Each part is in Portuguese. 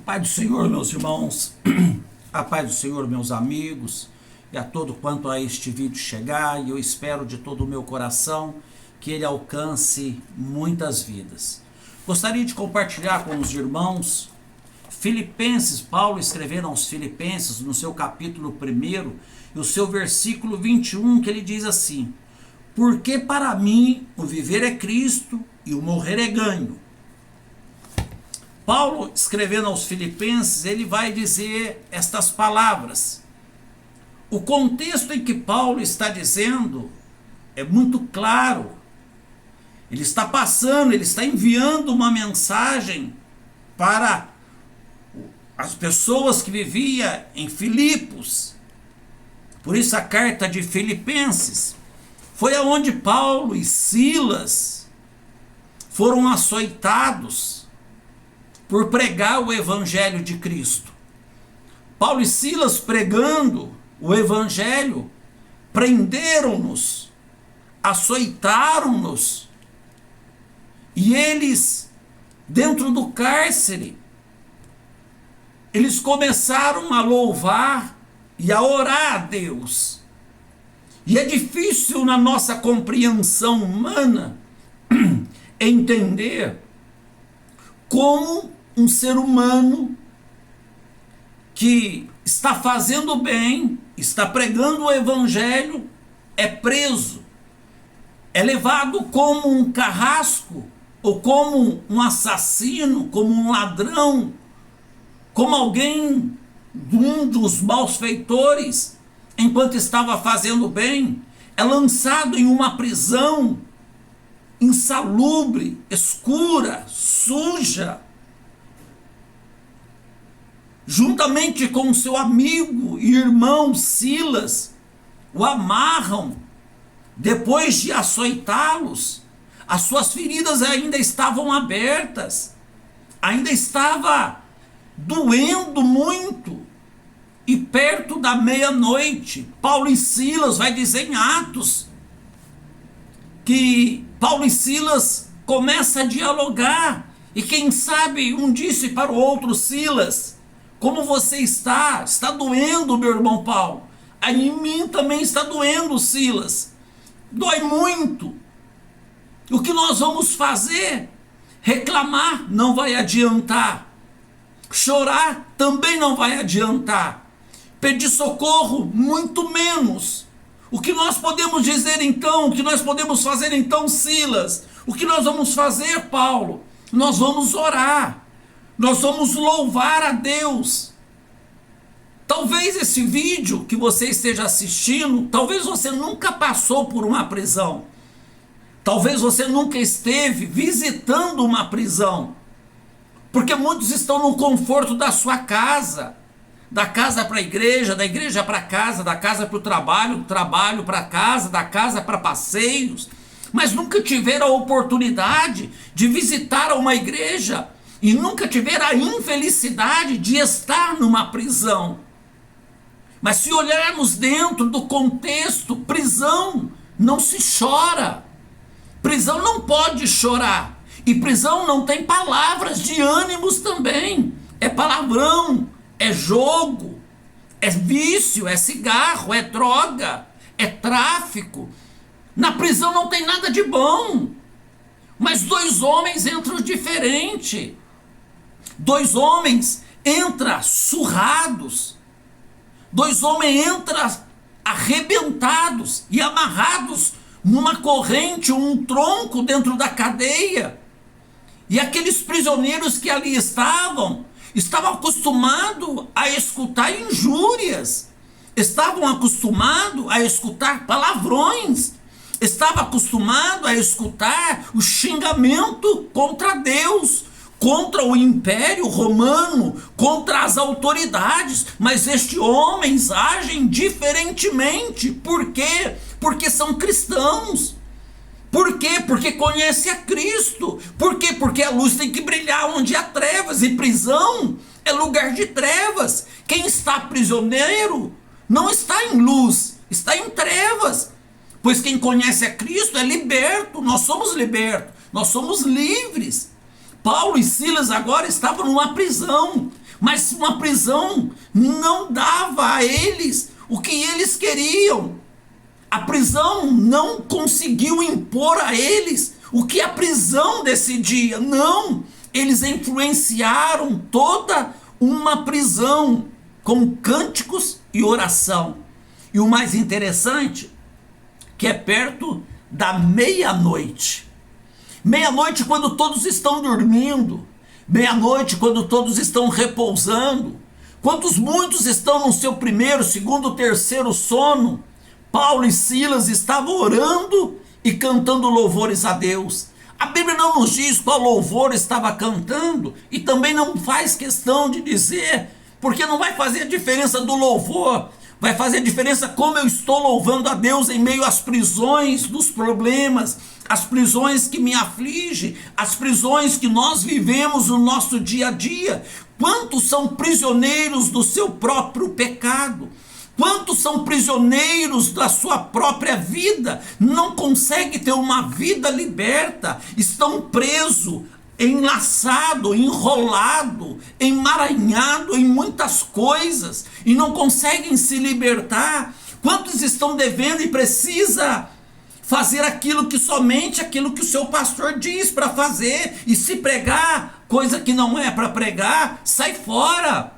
Pai do Senhor, meus irmãos, a paz do Senhor, meus amigos, e a todo quanto a este vídeo chegar, e eu espero de todo o meu coração que ele alcance muitas vidas. Gostaria de compartilhar com os irmãos Filipenses, Paulo escrevendo aos Filipenses no seu capítulo 1 e o seu versículo 21, que ele diz assim: porque para mim o viver é Cristo e o morrer é ganho. Paulo, escrevendo aos Filipenses, ele vai dizer estas palavras. O contexto em que Paulo está dizendo é muito claro. Ele está passando, ele está enviando uma mensagem para as pessoas que viviam em Filipos. Por isso a carta de Filipenses foi aonde Paulo e Silas foram açoitados por pregar o evangelho de Cristo. Paulo e Silas, pregando o evangelho, prenderam-nos, açoitaram-nos, e eles, dentro do cárcere, eles começaram a louvar e a orar a Deus. E é difícil na nossa compreensão humana entender como um ser humano que está fazendo bem, está pregando o evangelho, é preso, é levado como um carrasco, ou como um assassino, como um ladrão, como alguém, um dos malfeitores, enquanto estava fazendo bem, é lançado em uma prisão insalubre, escura, suja, juntamente com seu amigo e irmão Silas, o amarram. Depois de açoitá-los, as suas feridas ainda estavam abertas, ainda estava doendo muito. E perto da meia-noite, Paulo e Silas, vai dizer em Atos, que Paulo e Silas começam a dialogar, e quem sabe um disse para o outro: Silas, como você está? Está doendo, meu irmão Paulo. Aí em mim também está doendo, Silas. Dói muito. O que nós vamos fazer? Reclamar não vai adiantar. Chorar também não vai adiantar. Pedir socorro, muito menos. O que nós podemos dizer então? O que nós podemos fazer então, Silas? O que nós vamos fazer, Paulo? Nós vamos orar. Nós vamos louvar a Deus. Talvez esse vídeo que você esteja assistindo, talvez você nunca passou por uma prisão. Talvez você nunca esteve visitando uma prisão. Porque muitos estão no conforto da sua casa. Da casa para a igreja, da igreja para casa, da casa para o trabalho, do trabalho para casa, da casa para passeios, mas nunca tiveram a oportunidade de visitar uma igreja e nunca tiveram a infelicidade de estar numa prisão. Mas se olharmos dentro do contexto, prisão não se chora, prisão não pode chorar, e prisão não tem palavras de ânimos também, é palavrão, é jogo, é vício, é cigarro, é droga, é tráfico. Na prisão não tem nada de bom. Mas dois homens entram diferente. Dois homens entram surrados. Dois homens entram arrebentados e amarrados numa corrente, um tronco dentro da cadeia. E aqueles prisioneiros que ali estavam acostumados a escutar injúrias, estavam acostumados a escutar palavrões, estavam acostumados a escutar o xingamento contra Deus, contra o Império Romano, contra as autoridades. Mas estes homens agem diferentemente. Por quê? Porque são cristãos. Por quê? Porque conhece a Cristo. Por quê? Porque a luz tem que brilhar onde há trevas, e prisão é lugar de trevas. Quem está prisioneiro não está em luz, está em trevas. Pois quem conhece a Cristo é liberto, nós somos libertos, nós somos livres. Paulo e Silas agora estavam numa prisão, mas uma prisão não dava a eles o que eles queriam. A prisão não conseguiu impor a eles o que a prisão decidia. Não, eles influenciaram toda uma prisão com cânticos e oração. E o mais interessante, que é perto da meia-noite. Meia-noite quando todos estão dormindo, meia-noite quando todos estão repousando, quando muitos estão no seu primeiro, segundo, terceiro sono, Paulo e Silas estavam orando e cantando louvores a Deus. A Bíblia não nos diz qual louvor estava cantando e também não faz questão de dizer, porque não vai fazer diferença do louvor, vai fazer diferença como eu estou louvando a Deus em meio às prisões dos problemas, as prisões que me afligem, as prisões que nós vivemos no nosso dia a dia. Quantos são prisioneiros do seu próprio pecado? Quantos são prisioneiros da sua própria vida? Não conseguem ter uma vida liberta, estão presos, enlaçado, enrolado, emaranhado em muitas coisas e não conseguem se libertar. Quantos estão devendo e precisa fazer aquilo que somente aquilo que o seu pastor diz para fazer, e se pregar coisa que não é para pregar, sai fora,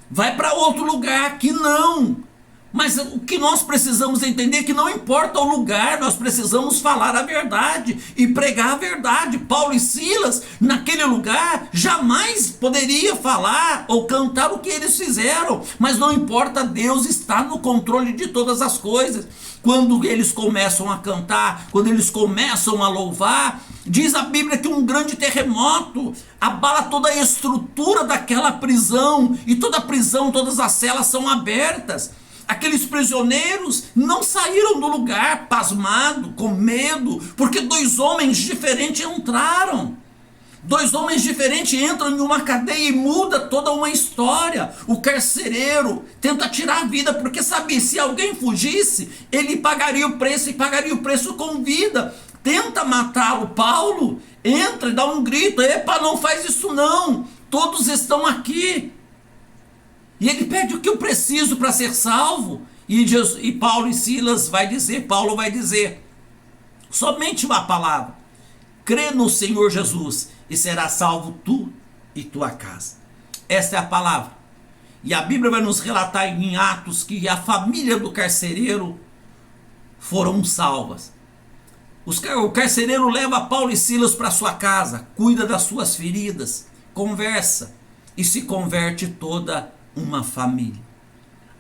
vai para outro lugar que não. Mas o que nós precisamos entender é que não importa o lugar, nós precisamos falar a verdade e pregar a verdade. Paulo e Silas, naquele lugar, jamais poderia falar ou cantar o que eles fizeram, mas não importa, Deus está no controle de todas as coisas. Quando eles começam a cantar, quando eles começam a louvar, diz a Bíblia que um grande terremoto abala toda a estrutura daquela prisão, e toda a prisão, todas as celas são abertas. Aqueles prisioneiros não saíram do lugar pasmado, com medo, porque dois homens diferentes entraram. Dois homens diferentes entram em uma cadeia e muda toda uma história. O carcereiro tenta tirar a vida, porque sabia, se alguém fugisse, ele pagaria o preço, e pagaria o preço com vida. Tenta matá-lo. Paulo entra e dá um grito: epa, não faz isso não, todos estão aqui. E ele pede o que eu preciso para ser salvo. E Paulo e Silas Paulo vai dizer somente uma palavra: crê no Senhor Jesus e será salvo tu e tua casa. Essa é a palavra. E a Bíblia vai nos relatar em Atos que a família do carcereiro foram salvas. O carcereiro leva Paulo e Silas para sua casa, cuida das suas feridas, conversa, e se converte toda uma família.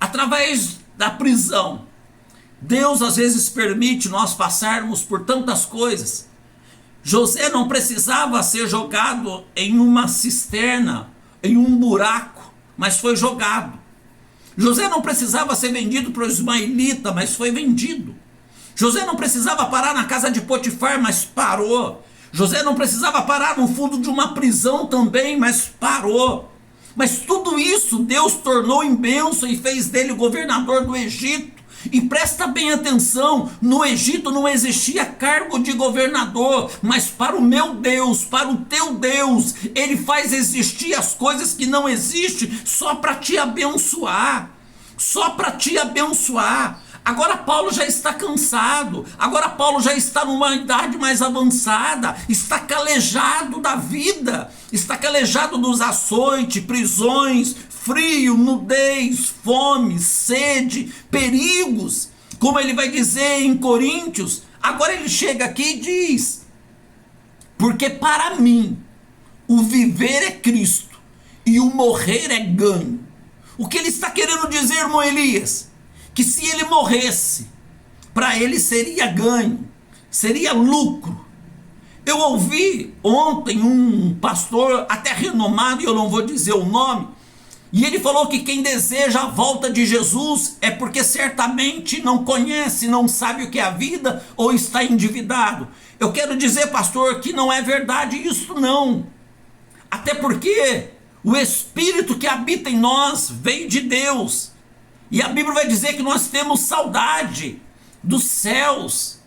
Através da prisão, Deus às vezes permite nós passarmos por tantas coisas. José não precisava ser jogado em uma cisterna, em um buraco, mas foi jogado. José não precisava ser vendido para o ismaelita, mas foi vendido. José não precisava parar na casa de Potifar, mas parou. José não precisava parar no fundo de uma prisão também, mas parou. Mas tudo isso Deus tornou em bênção e fez dele governador do Egito. E presta bem atenção, no Egito não existia cargo de governador, mas para o meu Deus, para o teu Deus, ele faz existir as coisas que não existem só para te abençoar, só para te abençoar. Agora Paulo já está cansado, agora Paulo já está numa idade mais avançada, está calejado da vida, está calejado dos açoites, prisões, frio, nudez, fome, sede, perigos, como ele vai dizer em Coríntios. Agora ele chega aqui e diz: porque para mim o viver é Cristo e o morrer é ganho. O que ele está querendo dizer, irmão Elias? Que se ele morresse, para ele seria ganho, seria lucro. Eu ouvi ontem um pastor até renomado, e eu não vou dizer o nome, e ele falou que quem deseja a volta de Jesus é porque certamente não conhece, não sabe o que é a vida, ou está endividado. Eu quero dizer, pastor, que não é verdade isso não. Até porque o Espírito que habita em nós veio de Deus. E a Bíblia vai dizer que nós temos saudade dos céus,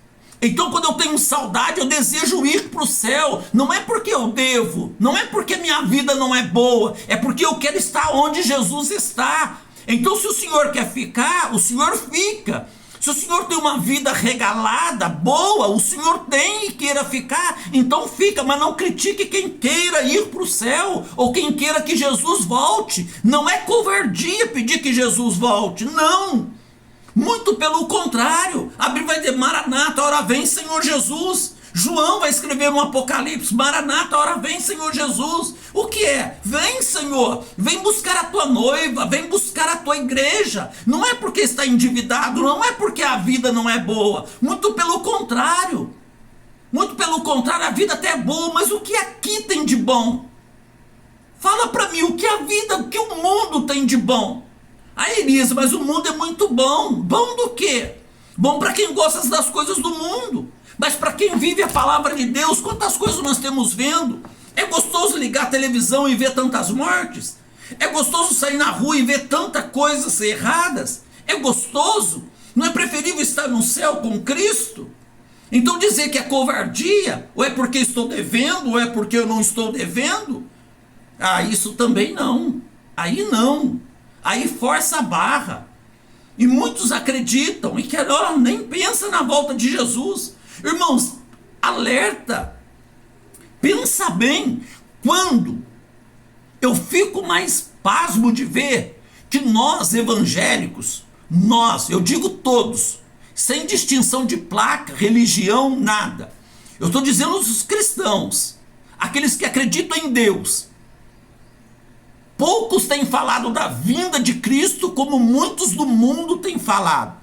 Então, quando eu tenho saudade, eu desejo ir para o céu. Não é porque eu devo, não é porque minha vida não é boa, é porque eu quero estar onde Jesus está. Então, se o Senhor quer ficar, o Senhor fica. Se o Senhor tem uma vida regalada, boa, o Senhor tem e queira ficar, então fica, mas não critique quem queira ir para o céu, ou quem queira que Jesus volte. Não é covardia pedir que Jesus volte, não. Muito pelo contrário, a Bíblia vai dizer, Maranata, ora vem Senhor Jesus. João vai escrever no Apocalipse, Maranata, ora vem Senhor Jesus. O que é? Vem Senhor, vem buscar a tua noiva, vem buscar a tua igreja. Não é porque está endividado, não é porque a vida não é boa, muito pelo contrário. Muito pelo contrário, a vida até é boa, mas o que aqui tem de bom? Fala para mim, o que a vida, o que o mundo tem de bom? Ah, Elisa, mas o mundo é muito bom. Bom do quê? Bom para quem gosta das coisas do mundo. Mas para quem vive a palavra de Deus, quantas coisas nós temos vendo? É gostoso ligar a televisão e ver tantas mortes? É gostoso sair na rua e ver tantas coisas erradas? É gostoso? Não é preferível estar no céu com Cristo? Então dizer que é covardia, ou é porque estou devendo, ou é porque eu não estou devendo? Ah, isso também não. Aí não. Aí força a barra. E muitos acreditam e que nem pensa na volta de Jesus. Irmãos, alerta. Pensa bem. Quando eu fico mais pasmo de ver que nós evangélicos, eu digo todos, sem distinção de placa, religião, nada. Eu estou dizendo os cristãos, aqueles que acreditam em Deus. Poucos têm falado da vinda de Cristo como muitos do mundo têm falado.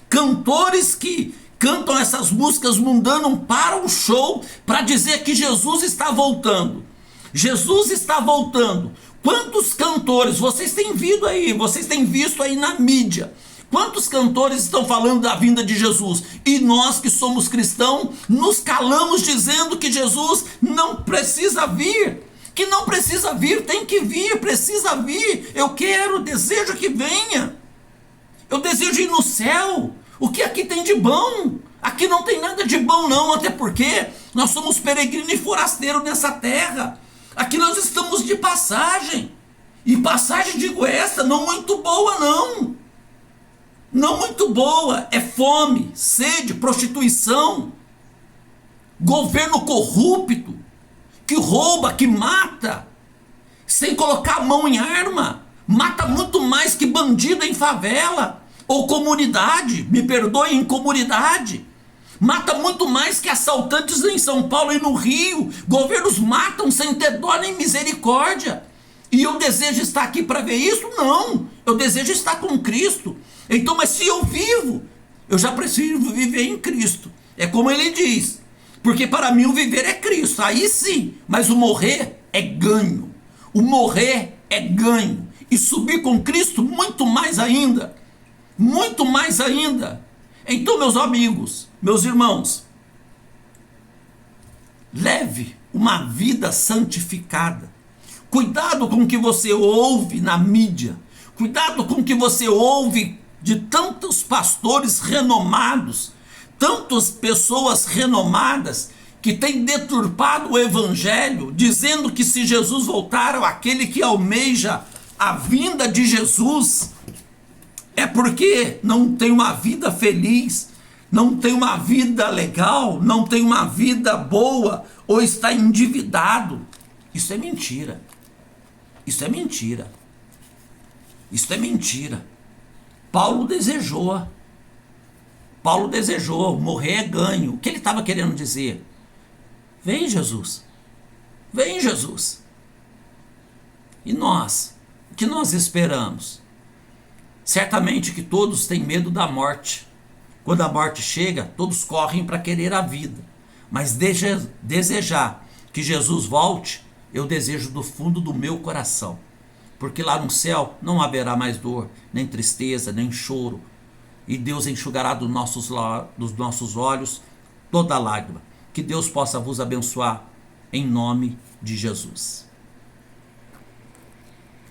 Cantores que cantam essas músicas mundanas para o show para dizer que Jesus está voltando. Jesus está voltando. Quantos cantores vocês têm visto aí? Vocês têm visto aí na mídia? Quantos cantores estão falando da vinda de Jesus? E nós que somos cristãos nos calamos dizendo que Jesus não precisa vir. Que não precisa vir, tem que vir, precisa vir. Eu quero, desejo que venha. Eu desejo ir no céu. O que aqui tem de bom? Aqui não tem nada de bom não, até porque nós somos peregrinos e forasteiros nessa terra. Aqui nós estamos de passagem. E passagem, digo essa, não muito boa não. Não muito boa. É fome, sede, prostituição, governo corrupto, que rouba, que mata, sem colocar a mão em arma, mata muito mais que bandido em favela, ou comunidade, me perdoem, em comunidade, mata muito mais que assaltantes em São Paulo e no Rio, governos matam sem ter dó nem misericórdia, e eu desejo estar aqui para ver isso? Não, eu desejo estar com Cristo. Então, mas se eu vivo, eu já preciso viver em Cristo, é como ele diz, porque para mim o viver é Cristo, aí sim, mas o morrer é ganho, o morrer é ganho, e subir com Cristo muito mais ainda, muito mais ainda. Então, meus amigos, meus irmãos, leve uma vida santificada, cuidado com o que você ouve na mídia, cuidado com o que você ouve de tantos pastores renomados, tantas pessoas renomadas que têm deturpado o evangelho, dizendo que se Jesus voltar, aquele que almeja a vinda de Jesus é porque não tem uma vida feliz, não tem uma vida legal, não tem uma vida boa, ou está endividado. Isso é mentira. Isso é mentira. Isso é mentira. Paulo desejou morrer é ganho. O que ele estava querendo dizer? Vem Jesus, vem Jesus. E nós? O que nós esperamos? Certamente que todos têm medo da morte. Quando a morte chega, todos correm para querer a vida. Mas desejar que Jesus volte, eu desejo do fundo do meu coração. Porque lá no céu não haverá mais dor, nem tristeza, nem choro. E Deus enxugará dos nossos olhos toda lágrima. Que Deus possa vos abençoar em nome de Jesus.